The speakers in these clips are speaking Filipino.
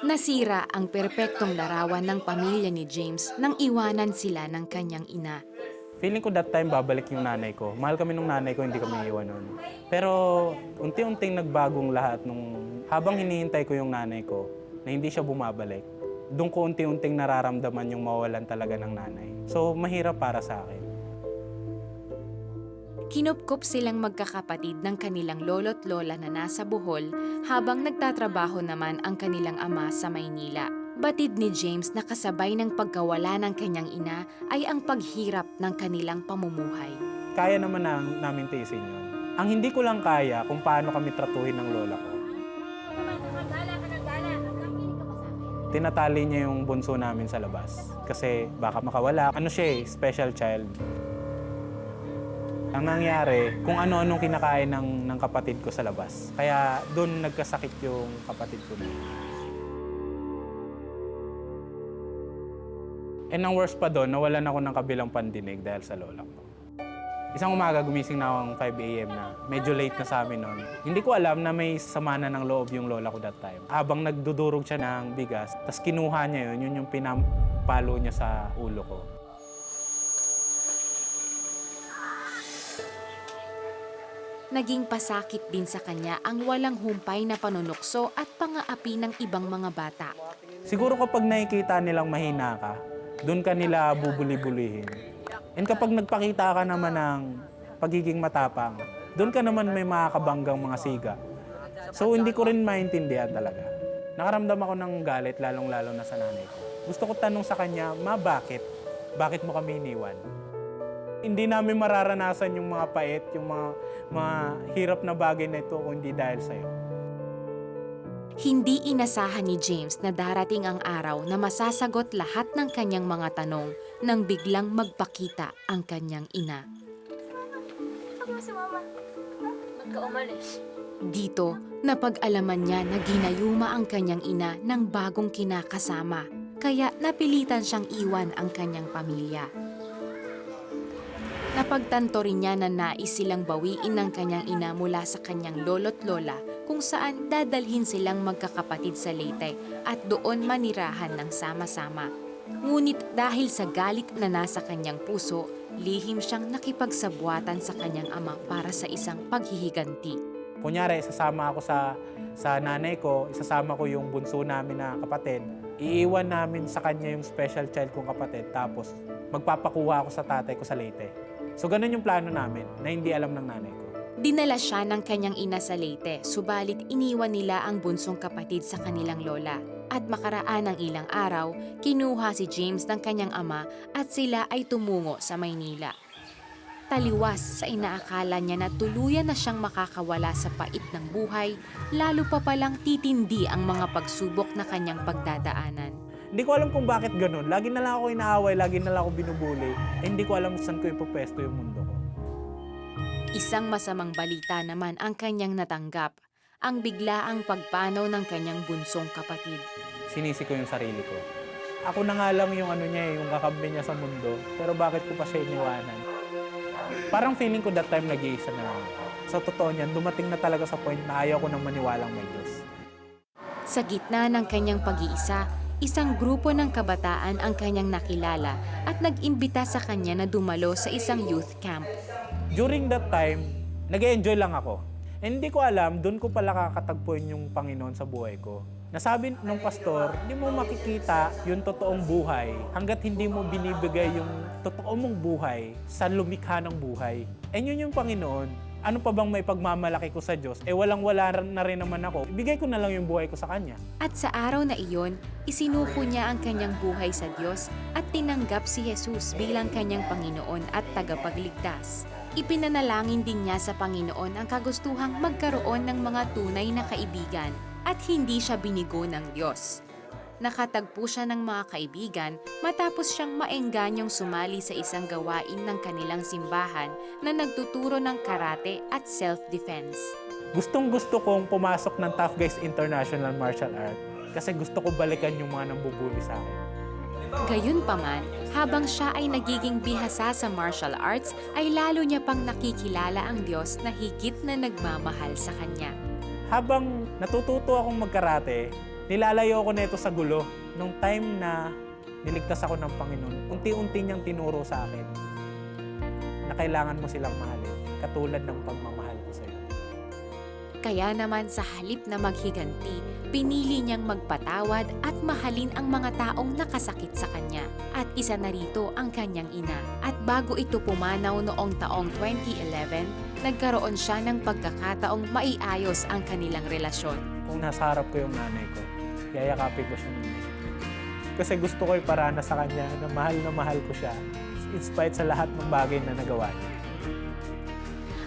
Nasira ang perpektong larawan ng pamilya ni James nang iwanan sila ng kanyang ina. Feeling ko that time babalik yung nanay ko. Mahal kami nung nanay ko, hindi kami iiwan nun. Pero unti-unting nagbagong lahat habang hinihintay ko yung nanay ko na hindi siya bumabalik. Doon ko unti-unting nararamdaman yung mawalan talaga ng nanay. So mahirap para sa akin. Kinupkop silang magkakapatid ng kanilang lolo't lola na nasa Bohol habang nagtatrabaho naman ang kanilang ama sa Maynila. Batid ni James na kasabay ng pagkawala ng kanyang ina ay ang paghirap ng kanilang pamumuhay. Kaya naman namin tiisin yun. Ang hindi ko lang kaya kung paano kami tratuhin ng lola ko. Tinatali niya yung bunso namin sa labas kasi baka makawala. Ano siya special child. Ang nangyari, kung ano-anong kinakain ng kapatid ko sa labas. Kaya doon nagkasakit yung kapatid ko. And ang worst pa doon, nawalan ako ng kabilang pandinig dahil sa lola ko. Isang umaga, gumising na akong 5 a.m. na. Medyo late na sa amin noon. Hindi ko alam na may sama na ng loob yung lola ko that time. Habang nagdudurog siya ng bigas, tas kinuha niya yun yung pinampalo niya sa ulo ko. Naging pasakit din sa kanya ang walang humpay na panunukso at pangaapi ng ibang mga bata. Siguro kapag nakikita nilang mahina ka, doon ka nila bubuli-bulihin. And kapag nagpakita ka naman ng pagiging matapang, doon ka naman may makakabanggang mga siga. So hindi ko rin maintindihan talaga. Nakaramdam ako ng galit lalong-lalo na sa nanay ko. Gusto ko tanong sa kanya, Ma, bakit? Bakit mo kami iniwan? Hindi namin mararanasan yung mga pait, yung mga hirap na bagay na ito kung hindi dahil sa'yo. Hindi inasahan ni James na darating ang araw na masasagot lahat ng kanyang mga tanong nang biglang magpakita ang kanyang ina. Si Mama. Ba't ka umalis? Dito, napag-alaman niya na ginayuma ang kanyang ina ng bagong kinakasama, kaya napilitan siyang iwan ang kanyang pamilya. Napagtanto rin niya na nais silang bawiin ng kanyang ina mula sa kanyang lolo't lola kung saan dadalhin silang magkakapatid sa Leyte at doon manirahan ng sama-sama. Ngunit dahil sa galit na nasa kanyang puso, lihim siyang nakipagsabuatan sa kanyang ama para sa isang paghihiganti. Kunyari, isasama ako sa nanay ko, isasama ko yung bunso namin na kapatid, iiwan namin sa kanya yung special child kong kapatid, tapos magpapakuha ako sa tatay ko sa Leyte. So ganun yung plano namin na hindi alam ng nanay ko. Dinala siya ng kanyang ina sa Leyte, subalit iniwan nila ang bunsong kapatid sa kanilang lola. At makaraan ng ilang araw, kinuha si James ng kanyang ama at sila ay tumungo sa Maynila. Taliwas sa inaakala niya na tuluyan na siyang makakawala sa pait ng buhay, lalo pa palang titindi ang mga pagsubok na kanyang pagdadaanan. Hindi ko alam kung bakit ganun. Lagi na lang ako inaaway, lagi na lang ako binubuli. Hindi ko alam saan ko ipopwesto yung mundo ko. Isang masamang balita naman ang kanyang natanggap, ang biglaang pagpanaw ng kanyang bunsong kapatid. Sinisi ko yung sarili ko. Ako na nga lang yung yung kakampi niya sa mundo. Pero bakit ko pa siya iniwanan? Parang feeling ko that time nag-iisa na lang ako. Sa totoo niyan, dumating na talaga sa point na ayaw ko nang maniwalang may Diyos. Sa gitna ng kanyang pag-iisa, isang grupo ng kabataan ang kanyang nakilala at nag-imbita sa kanya na dumalo sa isang youth camp. During that time, nag-enjoy lang ako. And hindi ko alam, doon ko pala kakatagpuin yung Panginoon sa buhay ko. Nasabi nung pastor, hindi mo makikita yung totoong buhay hanggat hindi mo binibigay yung totoo mong buhay sa lumikha ng buhay. And yun yung Panginoon. Ano pa bang may pagmamalaki ko sa Diyos? Walang-wala na rin naman ako. Ibigay ko na lang yung buhay ko sa Kanya. At sa araw na iyon, isinuko niya ang kanyang buhay sa Diyos at tinanggap si Jesus bilang kanyang Panginoon at tagapagligtas. Ipinanalangin din niya sa Panginoon ang kagustuhang magkaroon ng mga tunay na kaibigan at hindi siya binigo ng Diyos. Nakatagpo siya ng mga kaibigan matapos siyang maengganyong sumali sa isang gawain ng kanilang simbahan na nagtuturo ng karate at self-defense. Gustong-gusto kong pumasok ng Tough Guys International Martial Art kasi gusto ko balikan yung mga nambubuli sa akin. Gayunpaman, habang siya ay nagiging bihasa sa martial arts, ay lalo niya pang nakikilala ang Diyos na higit na nagmamahal sa kanya. Habang natututo akong magkarate, Nilalayo ako nito sa gulo. Nung time na niligtas ako ng Panginoon, unti-unti niyang tinuro sa akin na kailangan mo silang mahalin, katulad ng pagmamahal ko sa'yo. Kaya naman sa halip na maghiganti, pinili niyang magpatawad at mahalin ang mga taong nakasakit sa kanya. At isa na rito ang kanyang ina. At bago ito pumanaw noong taong 2011, nagkaroon siya ng pagkakataong maiayos ang kanilang relasyon. Kung nasa harap ko yung nanay ko, yayakapin ko siya ng may. Kasi gusto ko iparana sa kanya na mahal ko siya in spite sa lahat ng bagay na nagawa niya.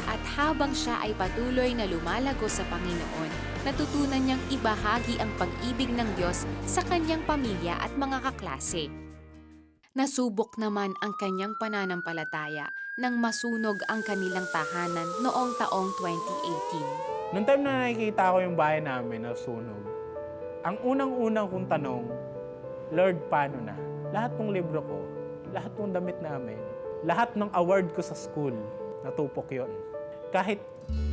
At habang siya ay patuloy na lumalago sa Panginoon, natutunan niyang ibahagi ang pag-ibig ng Diyos sa kanyang pamilya at mga kaklase. Nasubok naman ang kanyang pananampalataya nang masunog ang kanilang tahanan noong taong 2018. Noong time na nakikita ko yung bahay namin na sunog, ang unang-unang kong tanong, Lord, paano na? Lahat ng libro ko, lahat ng damit namin, lahat ng award ko sa school, natupok yon. Kahit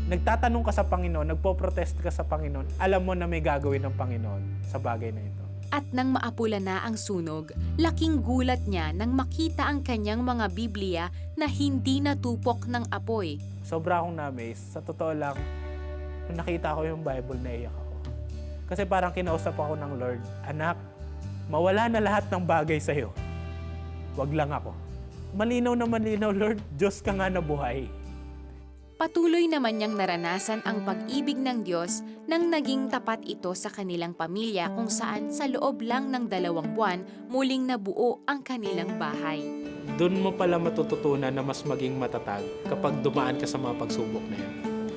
nagtatanong ka sa Panginoon, nagpo-protest ka sa Panginoon, alam mo na may gagawin ng Panginoon sa bagay na ito. At nang maapula na ang sunog, laking gulat niya nang makita ang kanyang mga Biblia na hindi natupok ng apoy. Sobra akong na-amaze. Sa totoo lang, nung nakita ko yung Bible, naiyak ako. Kasi parang kinausap ako ng Lord, anak, mawala na lahat ng bagay sa'yo. Wag lang ako. Malinaw na malinaw, Lord, Diyos ka nga na buhay. Patuloy naman niyang naranasan ang pag-ibig ng Diyos nang naging tapat ito sa kanilang pamilya kung saan sa loob lang ng 2 buwan muling nabuo ang kanilang bahay. Doon mo pala matututunan na mas maging matatag kapag dumaan ka sa mga pagsubok na yan.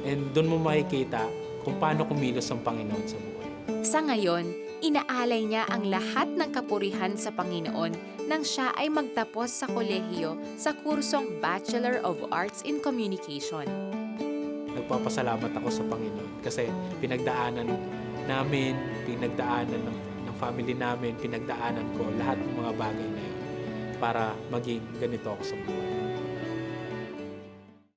And doon mo makikita kung paano kumilos ang Panginoon sa buhay. Sa ngayon, inaalay niya ang lahat ng kapurihan sa Panginoon nang siya ay magtapos sa kolehiyo sa kursong Bachelor of Arts in Communication. Nagpapasalamat ako sa Panginoon kasi pinagdaanan namin, pinagdaanan ng family namin, pinagdaanan ko lahat ng mga bagay na yun para maging ganito ako sa buhay.